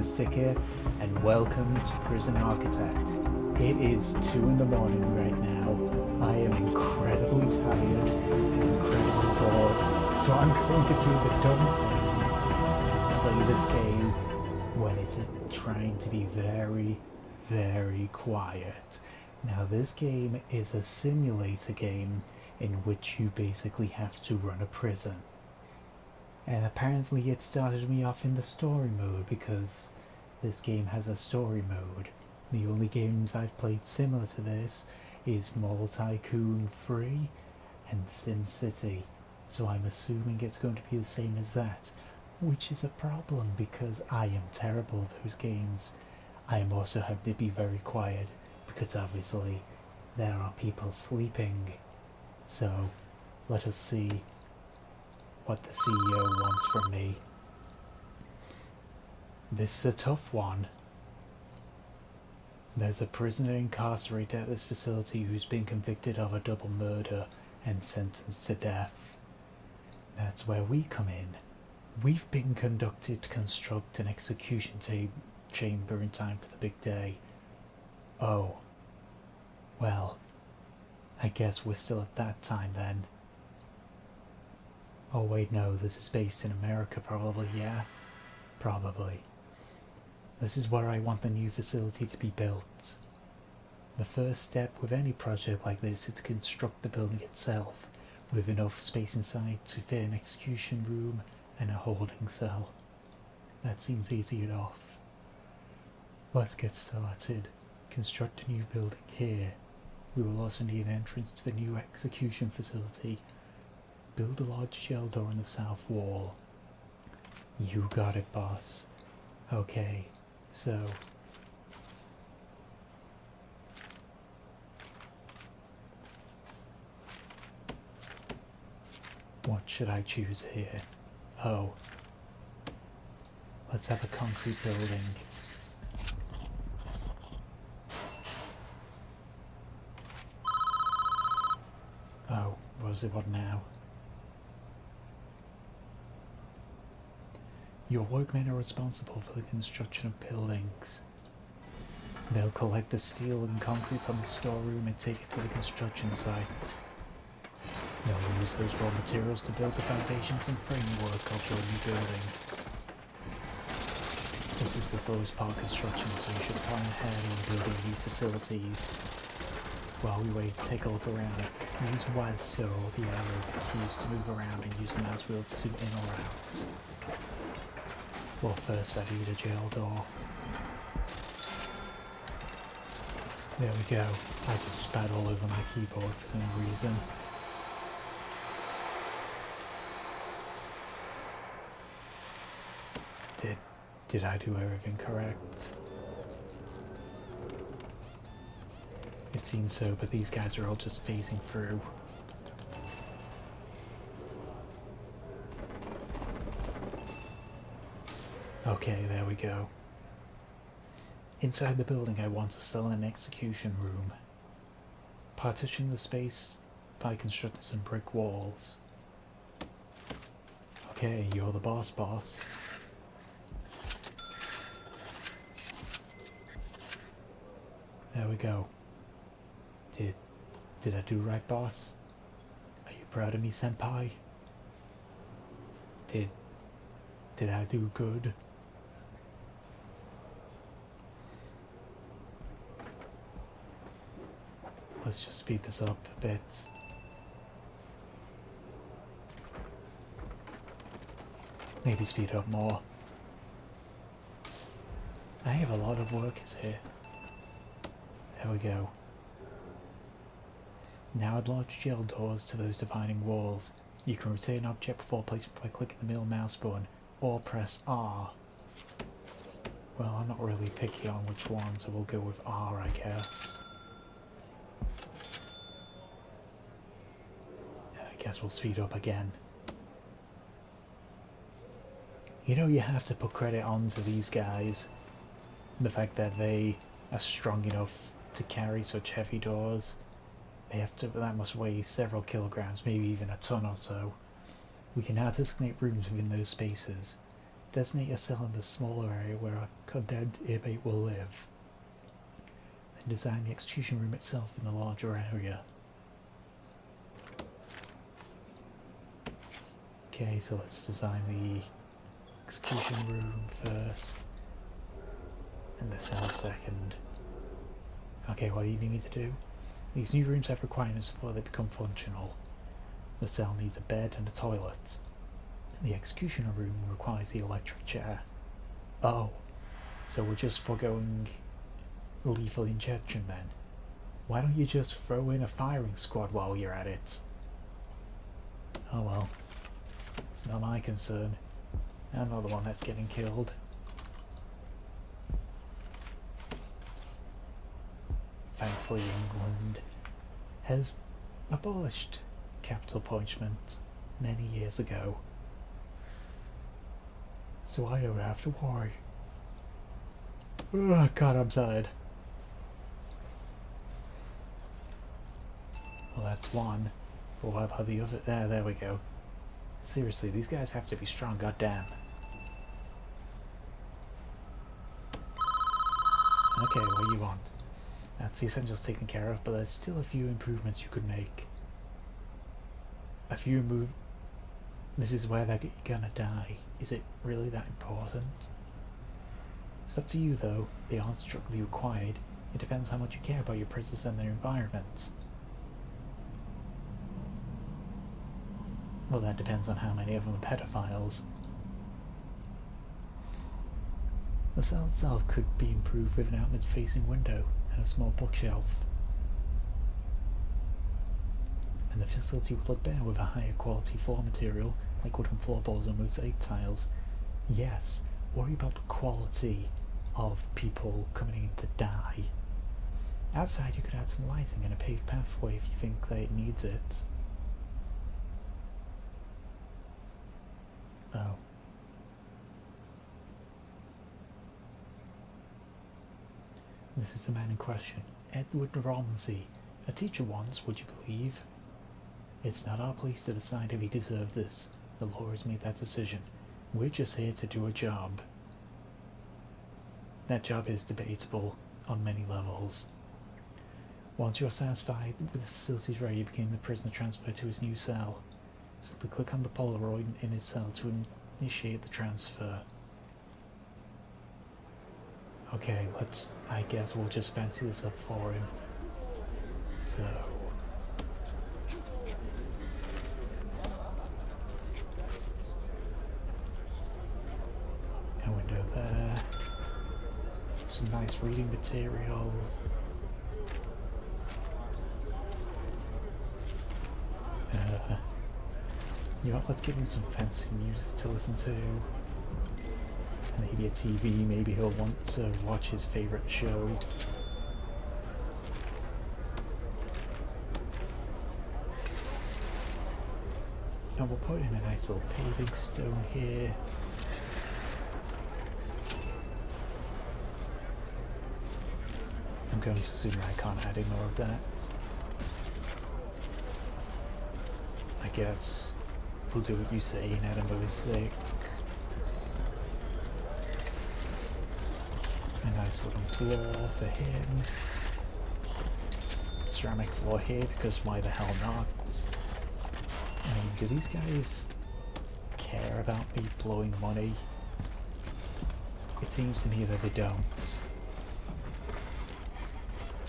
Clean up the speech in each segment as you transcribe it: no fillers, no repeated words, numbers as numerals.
Sticker, and welcome to Prison Architect. It is 2 in the morning right now. I am incredibly tired and incredibly bored, so I'm going to do the dumb thing, play this game when it's trying to be very, very quiet. Now this game is a simulator game in which you basically have to run a prison. And apparently it started me off in the story mode because this game has a story mode. The only games I've played similar to this is Mall Tycoon 3 and SimCity, so I'm assuming it's going to be the same as that, which is a problem because I am terrible at those games. I am also having to be very quiet because obviously there are people sleeping. So let us see what the CEO wants from me. This is a tough one. There's a prisoner incarcerated at this facility who's been convicted of a double murder and sentenced to death. That's where we come in. We've been conducted to construct an execution chamber in time for the big day. Oh. Well, I guess we're still at that time then. Oh wait, no, this is based in America probably, yeah? Probably. This is where I want the new facility to be built. The first step with any project like this is to construct the building itself, with enough space inside to fit an execution room and a holding cell. That seems easy enough. Let's get started. Construct a new building here. We will also need an entrance to the new execution facility. Build a large shell door in the south wall. You got it, boss. Okay, so... what should I choose here? Oh. Let's have a concrete building. Oh, what now? Your workmen are responsible for the construction of buildings. They'll collect the steel and concrete from the storeroom and take it to the construction site. They'll use those raw materials to build the foundations and framework of your new building. This is the slowest part of construction, so you should plan ahead on building new facilities. While we wait, take a look around. Use WASD or the arrow keys to move around and use the mouse wheel to zoom in or out. Well, first I need a jail door. There we go. I just spat all over my keyboard for some reason. Did I do everything correct? It seems so, but these guys are all just phasing through. Okay, there we go. Inside the building I want to sell an execution room. Partition the space by constructing some brick walls. Okay, you're the boss. There we go. Did I do right, boss? Are you proud of me, senpai? Did I do good? Let's just speed this up a bit. Maybe speed up more. I have a lot of workers here. There we go. Now add large gel doors to those dividing walls. You can rotate an object before placement by clicking the middle mouse button or press R. Well, I'm not really picky on which one, so we'll go with R, I guess. I guess we'll speed up again. You know, you have to put credit onto these guys. The fact that they are strong enough to carry such heavy doors. That must weigh several kilograms, maybe even a ton or so. We can now designate rooms within those spaces. Designate a cell in the smaller area where a condemned inmate will live. Then design the execution room itself in the larger area. Okay, so let's design the execution room first, and the cell second. Okay, what do you need me to do? These new rooms have requirements before they become functional. The cell needs a bed and a toilet. The executioner room requires the electric chair. Oh, so we're just foregoing lethal injection then? Why don't you just throw in a firing squad while you're at it? Oh well, it's not my concern. I'm not the one that's getting killed. Thankfully England has abolished capital punishment many years ago, so I don't have to worry. Oh god, I'm tired. Well, that's one. But what about the other? There we go. Seriously, these guys have to be strong, goddamn. Okay, what do you want? That's the essentials taken care of, but there's still a few improvements you could make. A few move. This is where they're gonna die. Is it really that important? It's up to you though. They aren't strictly required. It depends how much you care about your prisoners and their environment. Well, that depends on how many of them are pedophiles. The cell itself could be improved with an outward-facing window and a small bookshelf. And the facility would look better with a higher quality floor material, like wooden floorboards or mosaic tiles. Yes, worry about the quality of people coming in to die. Outside you could add some lighting and a paved pathway if you think that it needs it. Oh. This is the man in question, Edward Romsey. A teacher once, would you believe? It's not our place to decide if he deserved this. The law has made that decision. We're just here to do a job. That job is debatable on many levels. Once you're satisfied with his facilities ready, you begin the prisoner transfer to his new cell. Simply click on the Polaroid in his cell to initiate the transfer. Okay, I guess we'll just fancy this up for him. So... a window there. Some nice reading material. You know what, let's give him some fancy music to listen to. Maybe a TV, maybe he'll want to watch his favourite show. And we'll put in a nice little paving stone here. I'm going to assume I can't add any more of that. I guess we'll do what you say and add a mosaic. A nice wooden floor for him. Ceramic floor here, because why the hell not? I mean, do these guys care about me blowing money? It seems to me that they don't.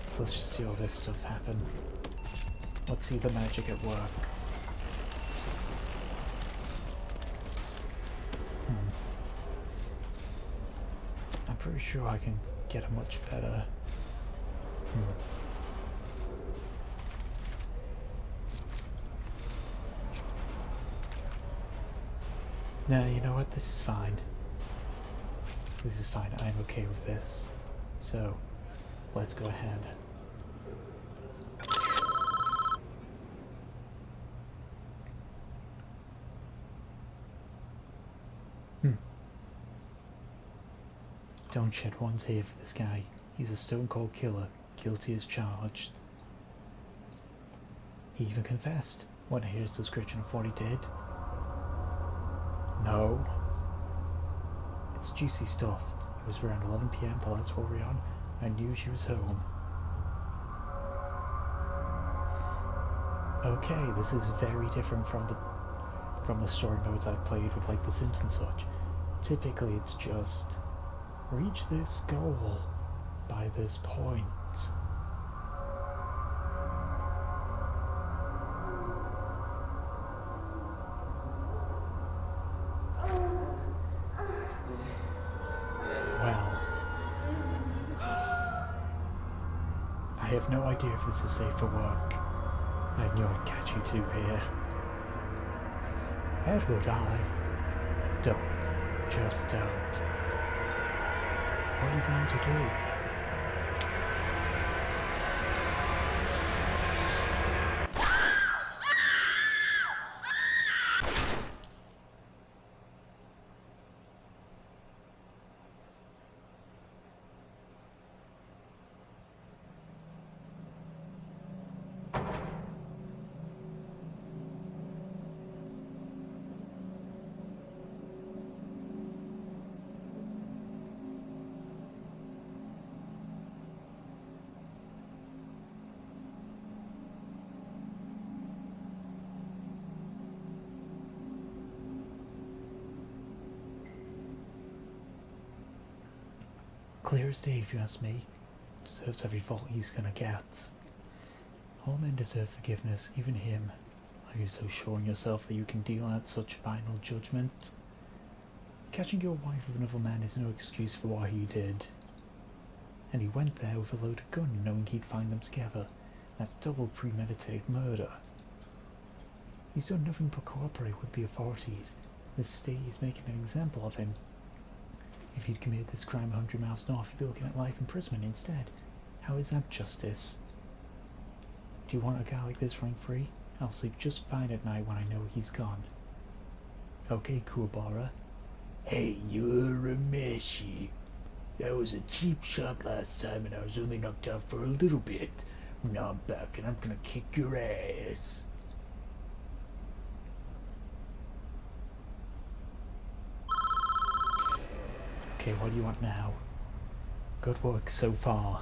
So let's just see all this stuff happen. Let's see the magic at work. I'm pretty sure I can get a much better... No, you know what? This is fine. This is fine. I'm okay with this. So, let's go ahead. Don't shed one tear for this guy. He's a stone cold killer, guilty as charged. He even confessed. Want to hear his description of what he did? No. It's juicy stuff. It was around 11 p.m, the lights were already on. I knew she was home. Okay, this is very different from the story modes I've played with like The Sims and such. Typically it's just reach this goal by this point. Well, I have no idea if this is safe for work. I knew I'd catch you two here. Edward, don't. Just don't. What are you going to do? Clear as day, if you ask me. Deserves every fault he's gonna get. All men deserve forgiveness, even him. Are you so sure in yourself that you can deal out such final judgment? Catching your wife with another man is no excuse for what he did. And he went there with a loaded gun, knowing he'd find them together. That's double premeditated murder. He's done nothing but cooperate with the authorities. The state is making an example of him. If he'd committed this crime 100 miles north, he'd be looking at life imprisonment instead. How is that justice? Do you want a guy like this running free? I'll sleep just fine at night when I know he's gone. Okay, Kuwabara. Hey, you're a meshy. That was a cheap shot last time and I was only knocked out for a little bit. Now I'm back and I'm gonna kick your ass. Okay, what do you want now? Good work so far.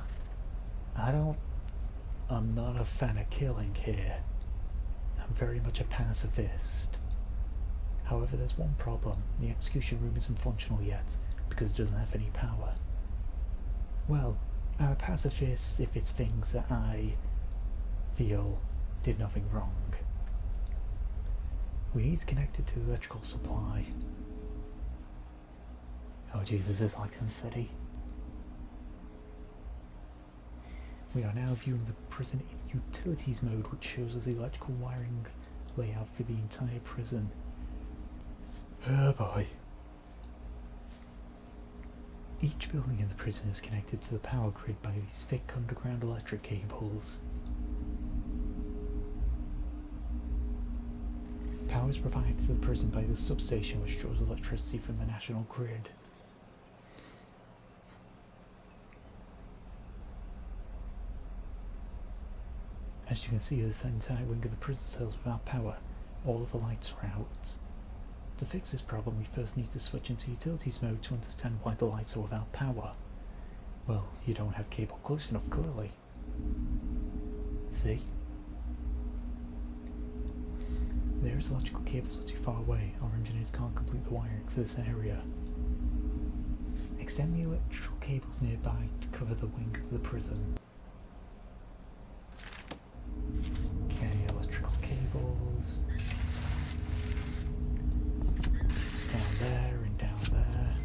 I'm not a fan of killing here. I'm very much a pacifist. However, there's one problem. The execution room isn't functional yet, because it doesn't have any power. Well, I'm a pacifist if it's things that I feel did nothing wrong. We need to connect it to the electrical supply. Oh geez, this is like some city. We are now viewing the prison in utilities mode, which shows us the electrical wiring layout for the entire prison. Oh boy. Each building in the prison is connected to the power grid by these thick underground electric cables. Power is provided to the prison by the substation, which draws electricity from the national grid. As you can see, this entire wing of the prison cells without power. All of the lights are out. To fix this problem, we first need to switch into utilities mode to understand why the lights are without power. Well, you don't have cable close enough, clearly. See? There's electrical cables too far away. Our engineers can't complete the wiring for this area. Extend the electrical cables nearby to cover the wing of the prison. Okay, electrical cables. Down there and down there.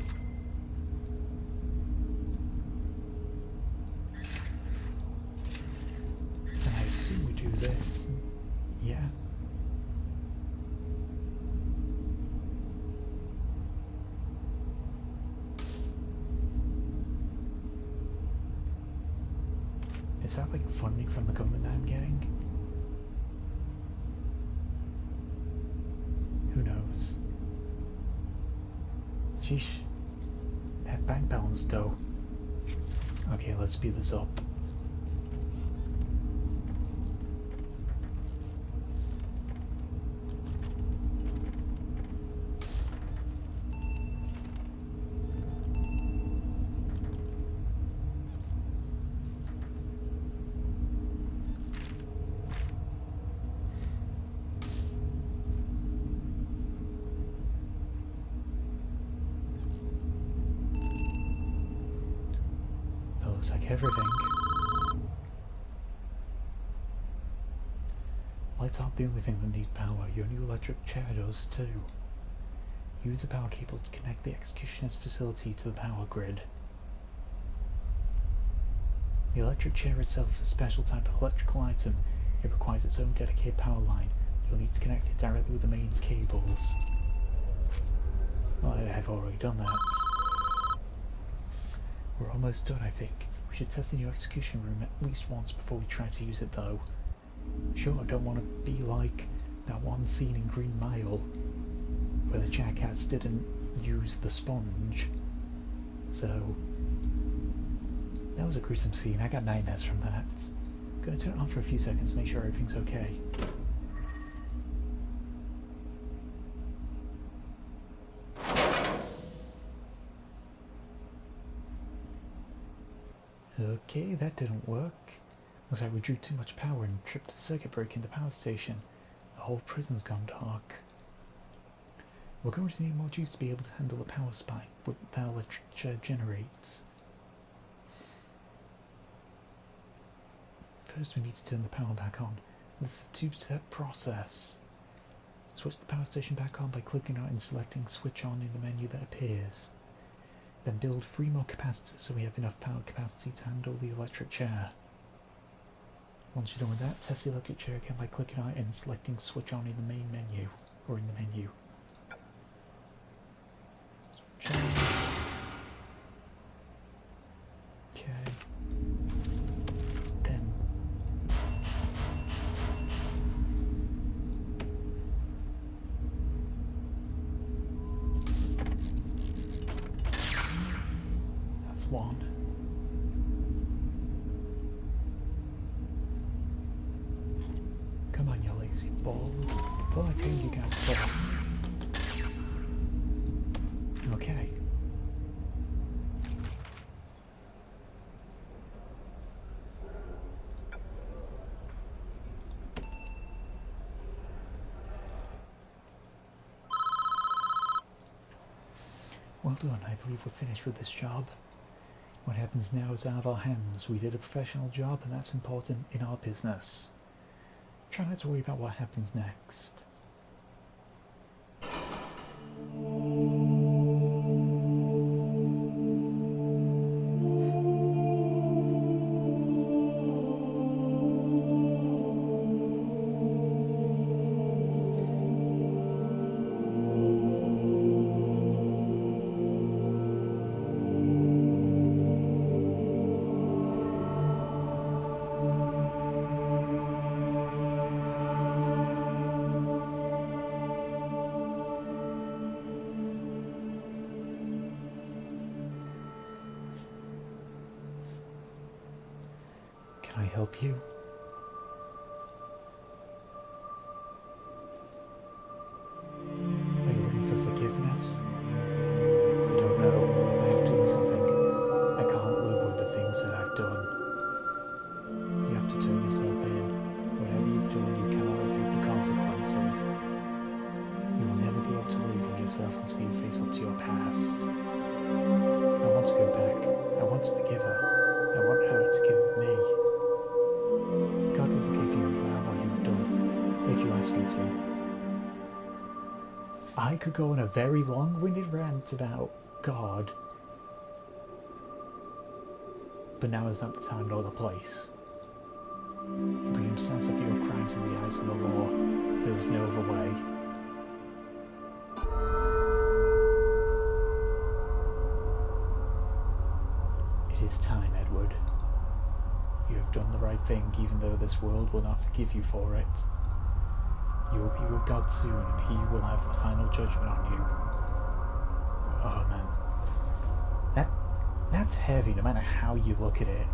And I assume we do this. Yeah. Is that like funding from the government that I'm getting? Who knows? Sheesh. That bank balance though. Okay, let's speed this up. like everything. Lights aren't the only thing that need power. Your new electric chair does too. Use the power cable to connect the executioner's facility to the power grid. The electric chair itself is a special type of electrical item. It requires its own dedicated power line. You'll need to connect it directly with the mains cables. Well, I have already done that. We're almost done, I think. We should test the new execution room at least once before we try to use it, though. Sure, I don't want to be like that one scene in Green Mile where the jackass didn't use the sponge. So, that was a gruesome scene. I got nightmares from that. I'm gonna turn it on for a few seconds to make sure everything's okay. Okay, that didn't work. Looks like we drew too much power and tripped a circuit breaker in the power station. The whole prison's gone dark. We're going to need more juice to be able to handle the power spike that electric chair generates. First we need to turn the power back on. This is a two-step process. Switch the power station back on by clicking on it and selecting switch on in the menu that appears. Then build 3 more capacitors so we have enough power capacity to handle the electric chair. Once you're done with that, test the electric chair again by clicking on it and selecting switch on in the main menu, or in the menu. Switch on. Okay. Then that's one. Come on, you lazy balls. Well, I told you guys for. Okay. Well done, I believe we're finished with this job. What happens now is out of our hands. We did a professional job and that's important in our business. Try not to worry about what happens next. Can I help you? Are you looking for forgiveness? I don't know. I have to do something. I can't live with the things that I've done. You have to turn yourself in. Whatever you've done, you cannot evade the consequences. You will never be able to live with yourself until you face up to your past. I want to go back. I want to forgive her. I want her to give me. God will forgive you about what you have done, if you ask him to. I could go on a very long-winded rant about God, but now is not the time nor the place. Bring him sense of your crimes in the eyes of the law. There is no other way. It is time, Edward. You have done the right thing, even though this world will not forgive you for it. You will be with God soon, and he will have the final judgment on you. Oh man. That's heavy, no matter how you look at it.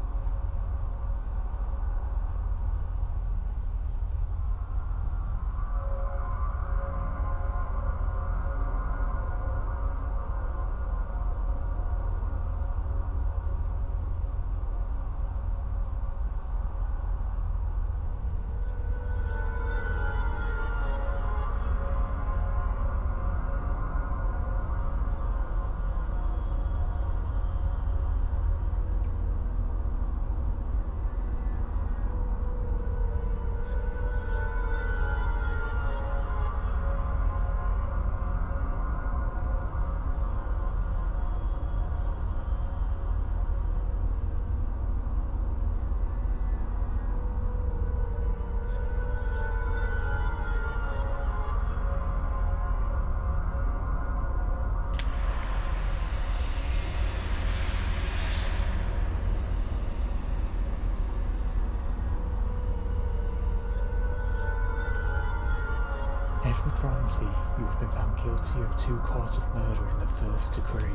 Franzi, you have been found guilty of 2 counts of murder in the first degree.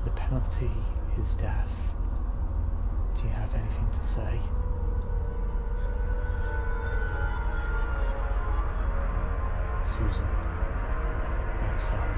The penalty is death. Do you have anything to say? Susan, I'm sorry.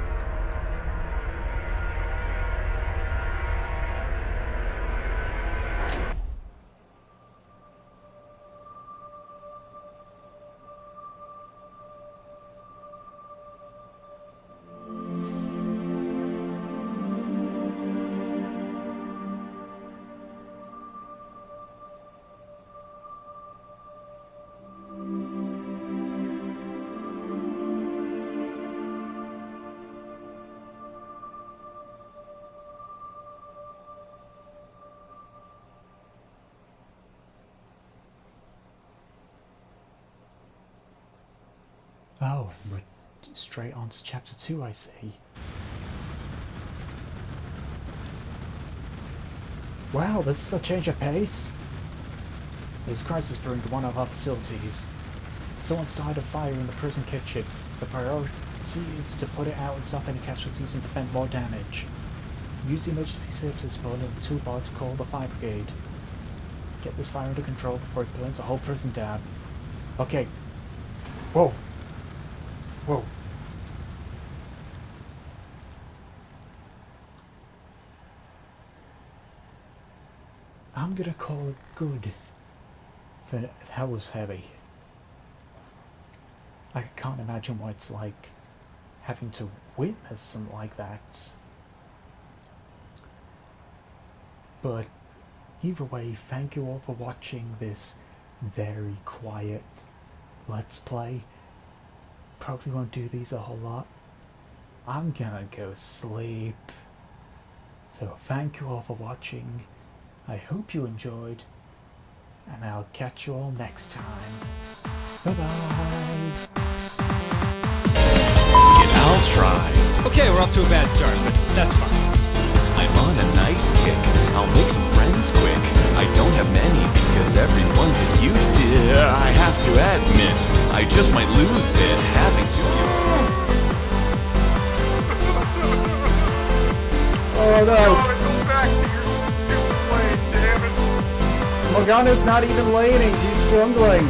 Oh, we're straight on to chapter 2, I see. Wow, this is a change of pace. There's a crisis brewing in one of our facilities. Someone started a fire in the prison kitchen. The priority is to put it out and stop any casualties and prevent more damage. Use the emergency services phone and the toolbar to call the fire brigade. Get this fire under control before it burns the whole prison down. Okay. Whoa. Whoa. I'm gonna call it good. That was heavy. I can't imagine what it's like having to witness something like that. But either way, thank you all for watching this very quiet Let's Play. Probably won't do these a whole lot. I'm gonna go sleep. So thank you all for watching. I hope you enjoyed, and I'll catch you all next time. Bye bye. I'll try. Okay, we're off to a bad start, but that's fine. I'm on a nice kick. I'll make some friends quick. I don't have many because everyone's a huge deal. I have to admit, I just might lose it having to. Oh no! Go back to your stupid way, damn it! Morgana's not even laning, she's jungling!